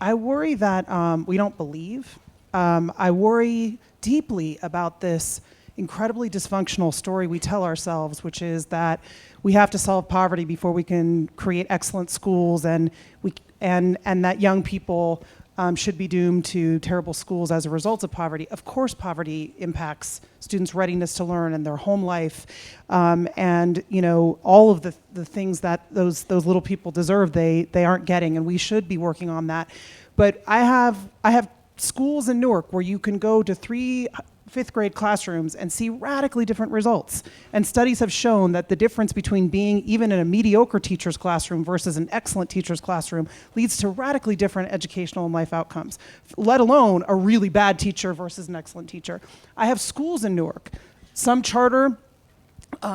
I worry that we don't believe. I worry deeply about this incredibly dysfunctional story we tell ourselves, which is that we have to solve poverty before we can create excellent schools, and that young people should be doomed to terrible schools as a result of poverty. Of course, poverty impacts students' readiness to learn and their home life, and all of the things that those little people deserve, they aren't getting, and we should be working on that. But I have schools in Newark where you can go to 3 fifth grade classrooms and see radically different results. And studies have shown that the difference between being even in a mediocre teacher's classroom versus an excellent teacher's classroom leads to radically different educational and life outcomes, let alone a really bad teacher versus an excellent teacher. I have schools in Newark, some charter,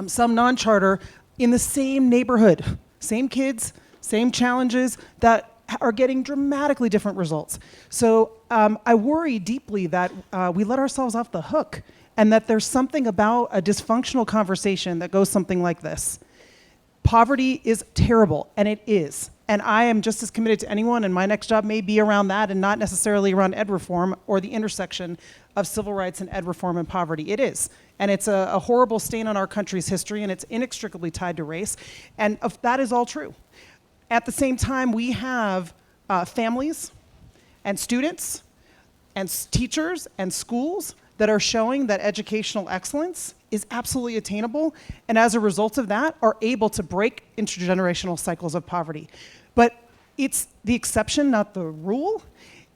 some non-charter, in the same neighborhood, same kids, same challenges, that are getting dramatically different results. So I worry deeply that we let ourselves off the hook, and that there's something about a dysfunctional conversation that goes something like this. Poverty is terrible, and it is. And I am just as committed to anyone, and my next job may be around that and not necessarily around ed reform or the intersection of civil rights and ed reform and poverty. It is. And it's a horrible stain on our country's history, and it's inextricably tied to race. And that is all true. At the same time, we have families and students and teachers and schools that are showing that educational excellence is absolutely attainable, and as a result of that, are able to break intergenerational cycles of poverty. But it's the exception, not the rule,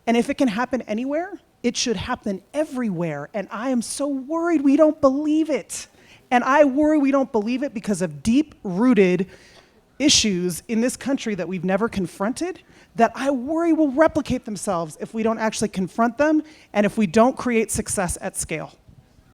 and if it can happen anywhere, it should happen everywhere, and I am so worried we don't believe it. And I worry we don't believe it because of deep-rooted issues in this country that we've never confronted, that I worry will replicate themselves if we don't actually confront them and if we don't create success at scale.